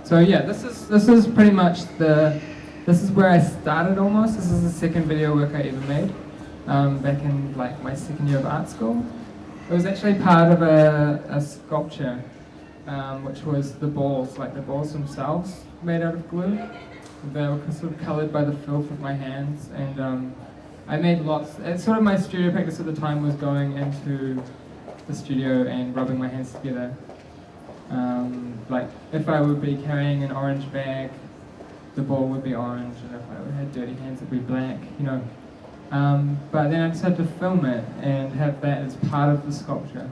So yeah, this is pretty much this is where I started almost. This is the second video work I ever made, back in like my second year of art school. It was actually part of a sculpture, which was the balls, like the balls themselves made out of glue. They were sort of coloured by the filth of my hands, and I made lots. It's sort of my studio practice at the time was going into the studio and rubbing my hands together. Like if I would be carrying an orange bag, the ball would be orange, and if I had dirty hands, it'd be black, you know. But then I decided to film it and have that as part of the sculpture.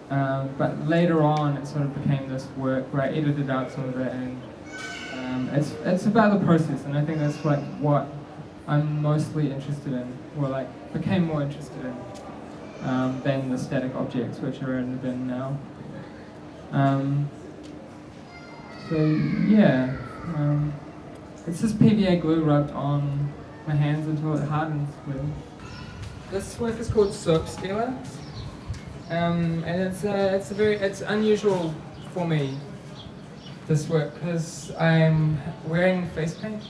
But later on, it sort of became this work where I edited out some of it, and it's about the process, and I think that's like what I'm mostly interested in, or like became more interested in, than the static objects which are in the bin now. So yeah, it's just PVA glue rubbed on my hands until it hardens. Really. This work is called Soap Stealer, and it's unusual for me, this work, because I'm wearing face paint,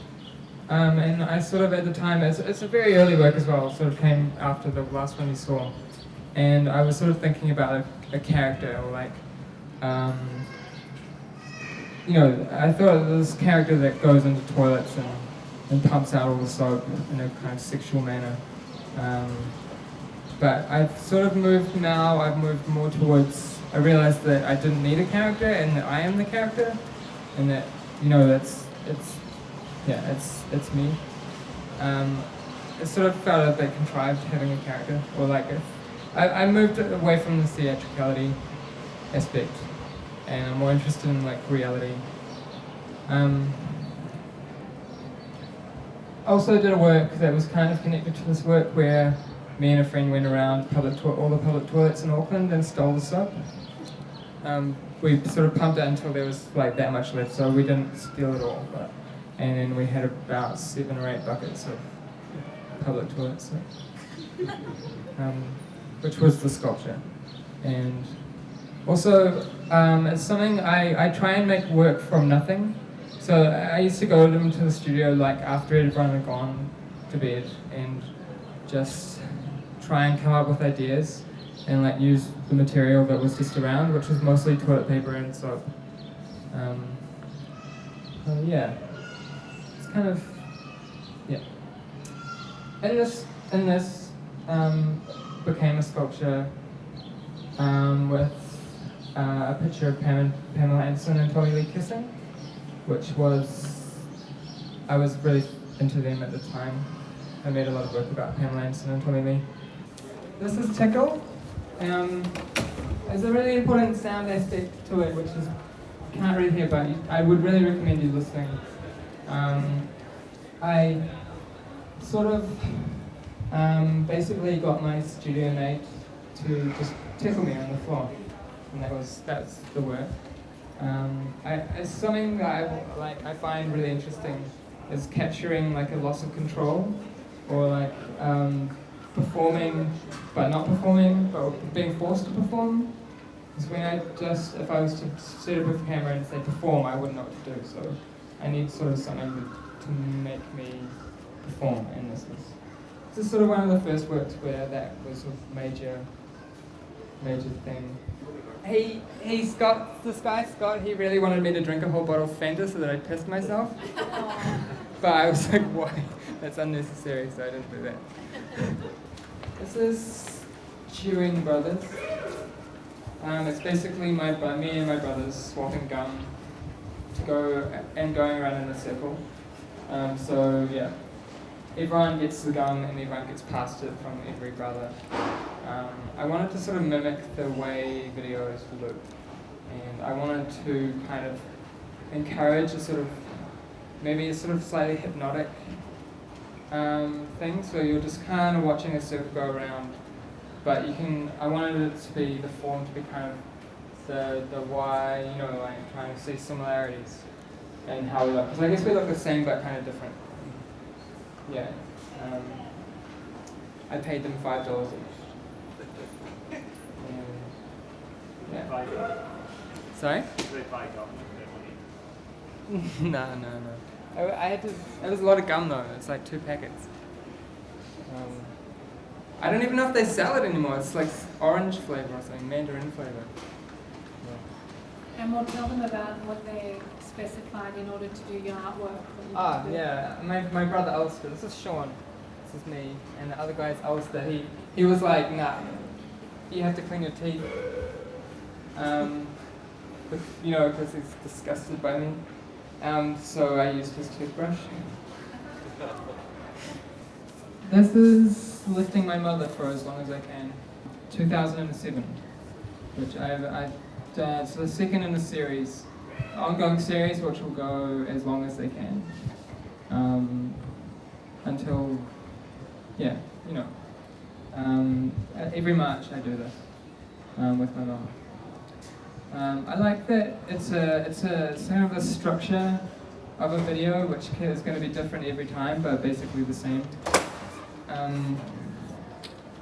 and I sort of at the time it's a very early work as well. Sort of came after the last one you saw, and I was sort of thinking about a character, or like. You know, I thought of this character that goes into toilets and pumps out all the soap in a kind of sexual manner. But I've sort of moved now, I've moved more towards, I realized that I didn't need a character and that I am the character, and that, you know, it's me. It sort of felt a bit contrived having a character, or like, I moved away from the theatricality aspect, and I'm more interested in like reality. Also did a work that was kind of connected to this work where me and a friend went around all the public toilets in Auckland and stole the soap. We sort of pumped it until there was like that much left, so we didn't steal it all. And then we had about 7 or 8 buckets of public toilet soap, which was the sculpture. And also, it's something I try and make work from nothing. So I used to go into the studio like after everyone had gone to bed and just try and come up with ideas and like use the material that was just around, which was mostly toilet paper and soap. Yeah, it's kind of, yeah. And this became a sculpture with a picture of Pamela Anderson and Tommy Lee kissing, which I was really into them at the time. I made a lot of work about Pamela Anderson and Tommy Lee. This is Tickle. There's a really important sound aspect to it, which is, you can't really hear, but I would really recommend you listening. I sort of basically got my studio mate to just tickle me on the floor. And that's the work. It's something that I find really interesting is capturing like a loss of control, or like performing but not performing, but being forced to perform. Because if I was to set up a camera and say perform, I wouldn't know what to do. So I need sort of something to make me perform, and this is sort of one of the first works where that was a major thing. This guy Scott, he really wanted me to drink a whole bottle of Fanta so that I pissed myself. But I was like, why? That's unnecessary, so I didn't do that. This is Chewing Brothers. It's basically me and my brothers swapping gum going around in a circle. So yeah, everyone gets the gum and everyone gets passed it from every brother. I wanted to sort of mimic the way videos look, and I wanted to kind of encourage a sort of slightly hypnotic thing. So you're just kind of watching a circle go around, but I wanted it to be the form to be kind of the why, you know, like trying to see similarities and how we look. Because I guess we look the same but kind of different. Yeah. I paid them $5 each. Yeah. Sorry? No. I had to. It was a lot of gum though. It's like 2 packets. I don't even know if they sell it anymore. It's like orange flavor or something, mandarin flavor. And we'll tell them about what they specified in order to do your artwork. Yeah. My brother Ulster. This is Sean. This is me, and the other guy's Ulster. He was like, nah, you have to clean your teeth. Because he's disgusted by me. So I used his toothbrush. This is lifting my mother for as long as I can. 2007, which I've done. So the second in the series, ongoing series, which will go as long as they can. Until, every March I do this with my mom. I like that it's kind of a structure of a video which is going to be different every time, but basically the same.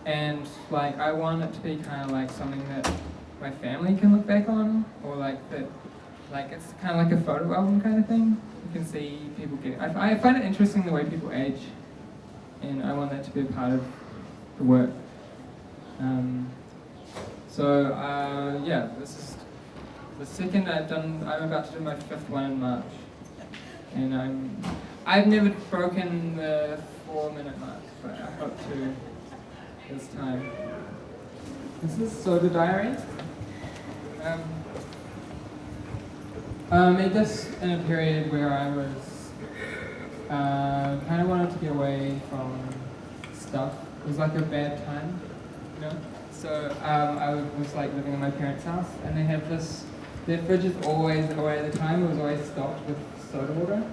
And like I want it to be kind of like something that my family can look back on, or like that, like it's kind of like a photo album kind of thing. You can see people get. I find it interesting the way people age, and I want that to be a part of the work. This is the second I've done. I'm about to do my 5th one in March, and I've never broken the 4-minute mark, but I hope to this time. This is Soda Diary. Made this in a period where I was kind of wanted to get away from stuff. It was like a bad time, you know. So I was like living in my parents' house, and they have this. Their fridge is always away at the time. It was always stocked with soda water.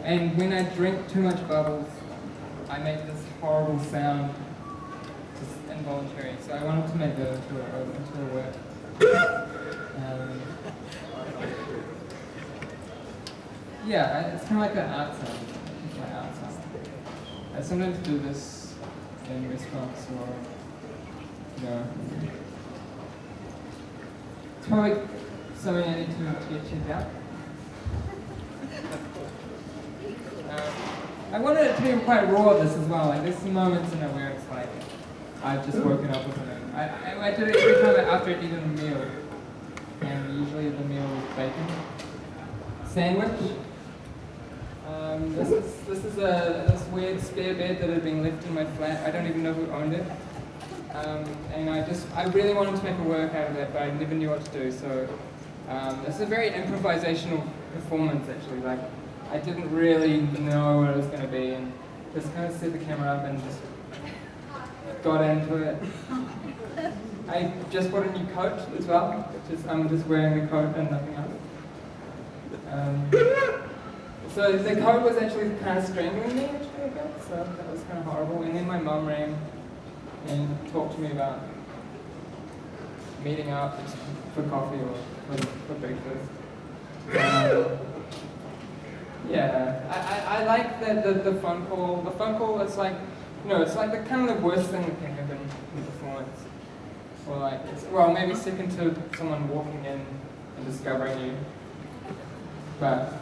And when I drink too much bubbles, I make this horrible sound, just involuntary. So I wanted to make it into a work. It's kind of like an art sound. It's my art sound. I sometimes do this in restaurants or, it's probably something I need to get checked out. I wanted it to be quite raw, this as well. Like, there's some moments in it where it's like, I've just woken up with something. I do it every time after I've eaten a meal. And usually the meal is bacon. Sandwich. This is this weird spare bed that had been left in my flat. I don't even know who owned it. And I really wanted to make a work out of it, but I never knew what to do. So it's a very improvisational performance, actually. Like, I didn't really know what it was going to be, and just kind of set the camera up and just got into it. I just bought a new coat as well. I'm just wearing the coat and nothing else. So the coat was actually kind of strangling me, actually, a bit, so that was kind of horrible. And then my mum rang and talked to me about meeting up for coffee or for breakfast. I like the phone call. The phone call is like, it's like the kind of the worst thing that can happen in a performance. Or like, maybe second to someone walking in and discovering you. But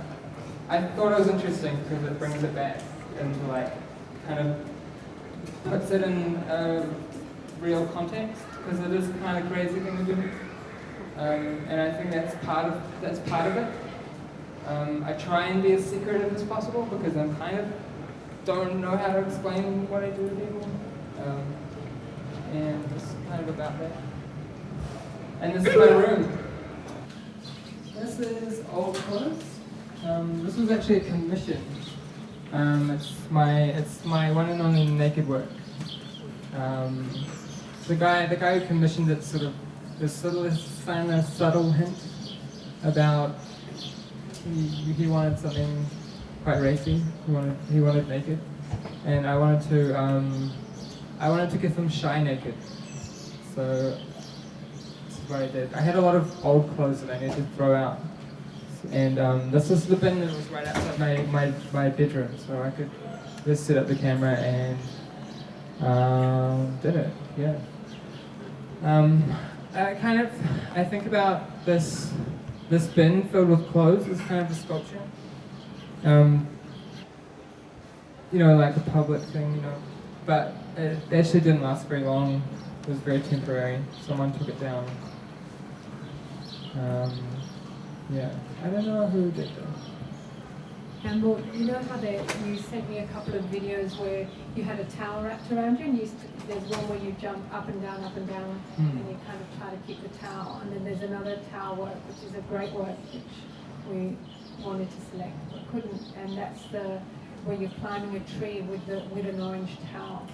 I thought it was interesting because it brings it back into like, kind of puts it in a real context, because it is a kind of crazy thing to do. And I think that's part of it. I try and be as secretive as possible because I kind of don't know how to explain what I do to people. And it's kind of about that. And this is my room. This is old clothes. This was actually a commission. It's my one and only naked work. The guy who commissioned it there's sort of this kind of subtle hint about he wanted something quite racy. He wanted naked, and I wanted to give him shy naked. So this is what I did. I had a lot of old clothes that I needed to throw out, and this is the bin that was right outside my bedroom, so I could just set up the camera and did it. Yeah. I think about this This bin filled with clothes is kind of a sculpture. Like a public thing, But it actually didn't last very long. It was very temporary. Someone took it down. I don't know who did that. Campbell, you know how you sent me a couple of videos where you had a towel wrapped around you, and there's one where you jump up and down, and you kind of try to keep the towel, and then there's another towel work, which is a great work, which we wanted to select but couldn't, and that's where you're climbing a tree with an orange towel.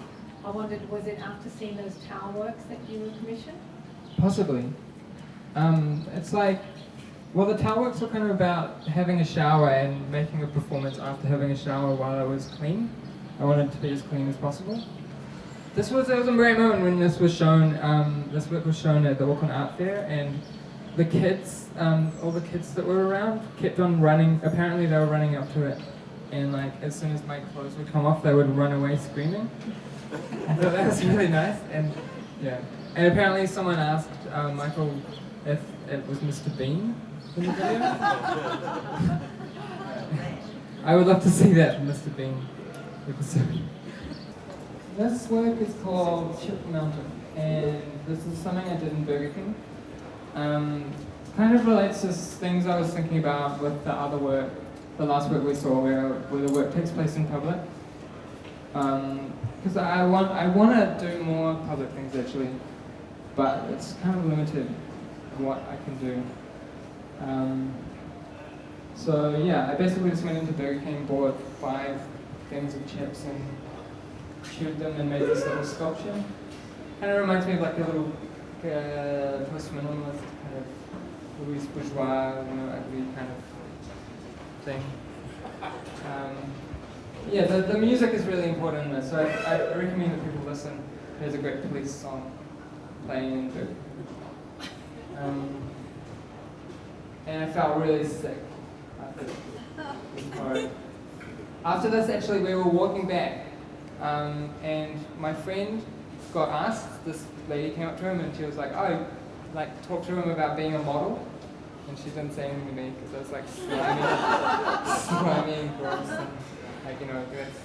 I wondered, was it after seeing those towel works that you were commissioned? Possibly. It's like, well, the towel works were kind of about having a shower and making a performance after having a shower while I was clean. I wanted to be as clean as possible. There was a great moment when this was shown. This work was shown at the Auckland Art Fair, and the kids, all the kids that were around, kept on running. Apparently, they were running up to it, and like as soon as my clothes would come off, they would run away screaming. So that was really nice, and yeah. And apparently, someone asked Michael if it was Mr. Bean in the video. I would love to see that Mr. Bean episode. This work is called Chip Mountain, and this is something I did in Burger King. Kind of relates to things I was thinking about with the other work, the last work we saw, where the work takes place in public. Because I want to do more public things actually, but it's kind of limited what I can do. So yeah, I basically just went into Burger King, bought 5 things of chips and chewed them and made this little sculpture. Kind of reminds me of like a little post-minimalist kind of Louis bourgeois, ugly kind of thing. The music is really important in this, so I recommend that people listen. There's a great Police song playing in Burger King. And I felt really sick after this. After this, actually, we were walking back, and my friend got asked. This lady came up to him, and she was like, "Oh, talk to him about being a model." And she didn't say anything to me because I was like slimy and gross, and that's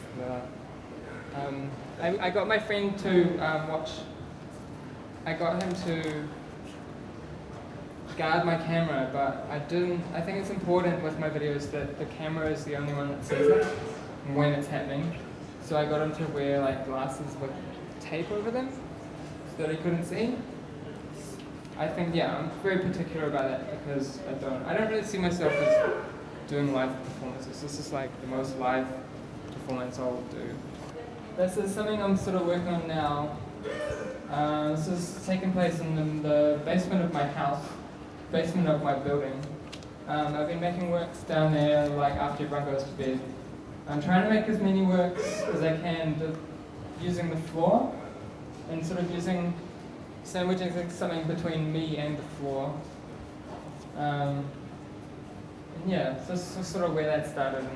the. I got my friend to watch. I got him to guard my camera, but I didn't. I think it's important with my videos that the camera is the only one that sees it when it's happening. So I got him to wear glasses with tape over them so that he couldn't see. I think I'm very particular about that because I don't really see myself as doing live performances. This is like the most live performance I'll do. This is something I'm sort of working on now. This is taking place in the basement of my house. Basement of my building. I've been making works down there after everyone goes to bed. I'm trying to make as many works as I can using the floor and sort of sandwiching something between me and the floor. So this is sort of where that started.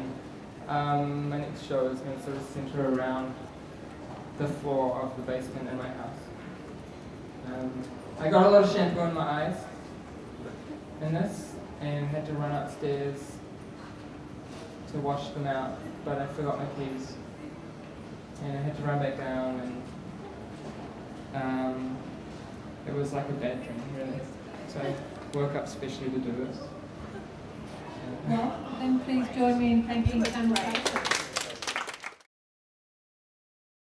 And my next show is going to sort of center around the floor of the basement in my house. I got a lot of shampoo in my eyes in this and had to run upstairs to wash them out, but I forgot my keys and I had to run back down, and it was like a bad dream really, so I woke up specially to do this. Well, then please join me in thanking Campbell Patterson.